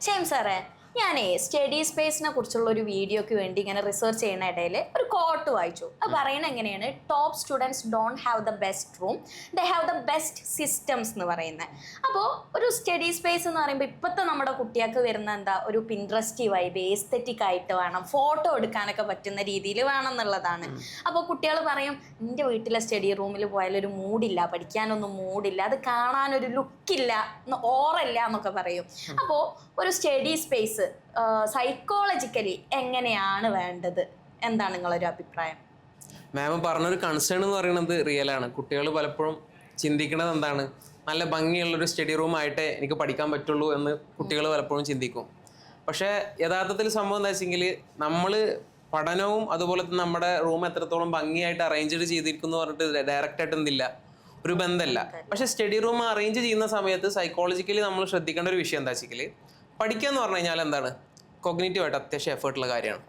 Shame സാറേ, ഞാനേ study സ്പേസിനെ കുറിച്ചുള്ള ഒരു വീഡിയോക്ക് വേണ്ടി ഇങ്ങനെ റിസർച്ച് ചെയ്യുന്ന ഇടയിൽ ഒരു കോട്ട് വായിച്ചു. അത് പറയുന്നത് എങ്ങനെയാണ്, top students don't have the best room, they have the best systems എന്ന് പറയുന്നത്. അപ്പോൾ ഒരു സ്റ്റഡി സ്പേസ് എന്ന് പറയുമ്പോൾ ഇപ്പോഴത്തെ നമ്മുടെ കുട്ടികൾക്ക് വരുന്ന എന്താ, ഒരു പിൻട്രസ്റ്റ് വൈബ്, എസ്തെറ്റിക് ആയിട്ട് വേണം, ഫോട്ടോ എടുക്കാനൊക്കെ പറ്റുന്ന രീതിയിൽ വേണം എന്നുള്ളതാണ്. അപ്പോൾ കുട്ടികൾ പറയും, എൻ്റെ വീട്ടിലെ സ്റ്റഡി റൂമിൽ പോയാൽ ഒരു മൂഡില്ല, പഠിക്കാനൊന്നും മൂഡില്ല, അത് കാണാനൊരു ലുക്കില്ല, ഓറല്ല എന്നൊക്കെ പറയും. അപ്പോൾ ഒരു സ്റ്റഡി സ്പേസ് സൈക്കോളജിക്കലി എങ്ങനെയാണ് വേണ്ടത്, എന്താണ് നിങ്ങളൊരു അഭിപ്രായം? മാം പറഞ്ഞൊരു കൺസേൺ എന്ന് പറയുന്നത് റിയലാണ്. കുട്ടികൾ പലപ്പോഴും ചിന്തിക്കുന്നത് എന്താണ്, നല്ല ഭംഗിയുള്ളൊരു സ്റ്റഡി റൂം ആയിട്ടേ എനിക്ക് പഠിക്കാൻ പറ്റുള്ളൂ എന്ന് കുട്ടികൾ പലപ്പോഴും ചിന്തിക്കും. പക്ഷേ യഥാർത്ഥത്തിൽ സംഭവം എന്താ വെച്ചെങ്കിൽ, നമ്മൾ പഠനവും അതുപോലെ തന്നെ നമ്മുടെ റൂം എത്രത്തോളം ഭംഗിയായിട്ട് അറേഞ്ച് ചെയ്തിരിക്കുന്നു പറഞ്ഞിട്ട് ഡയറക്റ്റായിട്ട് എന്തില്ല, ഒരു ബന്ധമല്ല. പക്ഷേ സ്റ്റഡി റൂം അറേഞ്ച് ചെയ്യുന്ന സമയത്ത് സൈക്കോളജിക്കലി നമ്മൾ ശ്രദ്ധിക്കേണ്ട ഒരു വിഷയം എന്താ വെച്ചെങ്കിൽ, പഠിക്കുക എന്ന് പറഞ്ഞു കഴിഞ്ഞാൽ എന്താണ്, കോഗ്നിറ്റീവായിട്ട് അത്യാവശ്യം എഫേർട്ടുള്ള കാര്യമാണ്.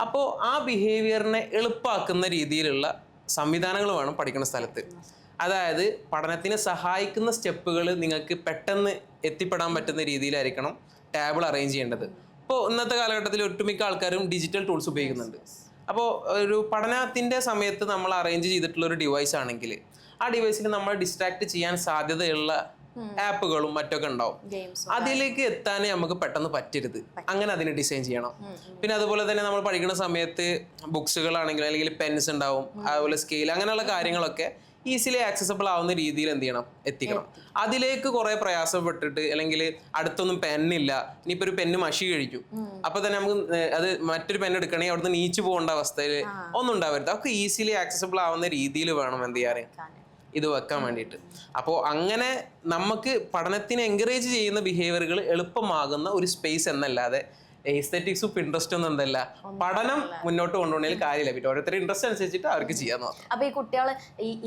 അപ്പോൾ ആ ബിഹേവിയറിനെ എളുപ്പമാക്കുന്ന രീതിയിലുള്ള സംവിധാനങ്ങൾ വേണം പഠിക്കുന്ന സ്ഥലത്ത്. അതായത് പഠനത്തിന് സഹായിക്കുന്ന സ്റ്റെപ്പുകൾ നിങ്ങൾക്ക് പെട്ടെന്ന് എത്തിപ്പെടാൻ പറ്റുന്ന രീതിയിലായിരിക്കണം ടേബിൾ അറേഞ്ച് ചെയ്യേണ്ടത്. ഇപ്പോൾ ഇന്നത്തെ കാലഘട്ടത്തിൽ ഒട്ടുമിക്ക ആൾക്കാരും ഡിജിറ്റൽ ടൂൾസ് ഉപയോഗിക്കുന്നുണ്ട്. അപ്പോൾ ഒരു പഠനത്തിൻ്റെ സമയത്ത് നമ്മൾ അറേഞ്ച് ചെയ്തിട്ടുള്ള ഒരു ഡിവൈസ് ആണെങ്കിൽ ആ ഡിവൈസിൽ നമ്മൾ ഡിസ്ട്രാക്ട് ചെയ്യാൻ സാധ്യതയുള്ള ആപ്പുകളും മറ്റൊക്കെ ഉണ്ടാവും. അതിലേക്ക് എത്താനേ നമുക്ക് പെട്ടെന്ന് പറ്റരുത്, അങ്ങനെ അതിനെ ഡിസൈൻ ചെയ്യണം. പിന്നെ അതുപോലെ തന്നെ നമ്മൾ പഠിക്കുന്ന സമയത്ത് ബുക്സുകളാണെങ്കിലും അല്ലെങ്കിൽ പെൻസ് ഉണ്ടാവും, അതുപോലെ സ്കെയിൽ, അങ്ങനെയുള്ള കാര്യങ്ങളൊക്കെ ഈസിലി ആക്സസബിൾ ആവുന്ന രീതിയിൽ എന്ത് ചെയ്യണം, എത്തിക്കണം. അതിലേക്ക് കുറെ പ്രയാസപ്പെട്ടിട്ട്, അല്ലെങ്കിൽ അടുത്തൊന്നും പെന്നില്ല, ഇനിയിപ്പോൾ ഒരു പെന്ന് മഷി കഴിക്കും, അപ്പൊ തന്നെ നമുക്ക് അത് മറ്റൊരു പെൻ എടുക്കണമെങ്കിൽ അവിടുന്ന് നീച്ചു പോകേണ്ട അവസ്ഥയിൽ ഒന്നും ഉണ്ടാവരുത്. അതൊക്കെ ഈസിലി ആക്സസബിൾ ആവുന്ന രീതിയിൽ വേണം എന്ത് ചെയ്യാറ്, ഇത് വെക്കാൻ വേണ്ടിയിട്ട്. അപ്പോൾ അങ്ങനെ നമുക്ക് പഠനത്തിന് എൻകറേജ് ചെയ്യുന്ന ബിഹേവിയറുകൾ എളുപ്പമാകുന്ന ഒരു സ്പേസ് എന്നല്ലാതെ എസ്തെറ്റിക്സും ഇൻട്രസ്റ്റ് ഒന്നും എന്തല്ല പഠനം മുന്നോട്ട് കൊണ്ടുപോകണമെങ്കിൽ കാര്യമില്ല. പിന്നെ ഓരോരുത്തരുടെ ഇൻട്രസ്റ്റ് അനുസരിച്ചിട്ട് അവർക്ക് ചെയ്യാൻ നോക്കാം. അപ്പൊ ഈ കുട്ടികൾ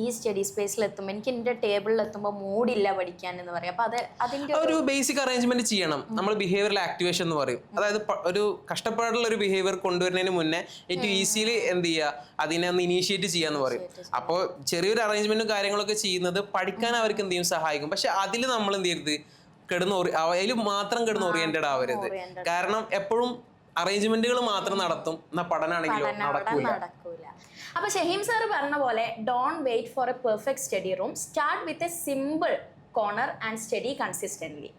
ഈ സ്റ്റഡി സ്പേസിൽ എത്തുമ്പോൾ, എനിക്ക് എന്റെ ടേബിളിൽ എത്തുമ്പോൾ മൂഡില്ല പഠിക്കാൻ എന്ന് പറയും. അപ്പൊ അതിന്റെ ഒരു ബേസിക് അറേഞ്ച്മെന്റ് ചെയ്യണം. നമ്മൾ ബിഹേവിയറൽ ആക്ടിവേഷൻ എന്ന് പറയും. അതായത് ഒരു കഷ്ടപ്പാടുള്ള ഒരു ബിഹേവിയർ കൊണ്ടുവരുന്നതിന് മുന്നേ ഏറ്റവും ഈസിലി എന്ത് ചെയ്യുക, അതിനെ ഒന്ന് ഇനീഷ്യേറ്റ് ചെയ്യാന്ന് പറയും. അപ്പോൾ ചെറിയൊരു അറേഞ്ച്മെന്റും കാര്യങ്ങളൊക്കെ ചെയ്യുന്നത് പഠിക്കാൻ അവർക്ക് എന്ത് ചെയ്യും, സഹായിക്കും. പക്ഷെ അതിൽ നമ്മൾ എന്ത് ചെയ്യരുത്, അതിൽ മാത്രം കിടന്ന് ഓറിയന്റഡ് ആവരുത്. കാരണം എപ്പോഴും അറേഞ്ച്മെന്റുകൾ മാത്രം നടത്തും, എന്നാൽ പഠനമാണെങ്കിലോ നടക്കൂല. അപ്പൊ ഷഹീം സാർ പറഞ്ഞ പോലെ, don't wait for a perfect study room, start with a simple corner and study consistently.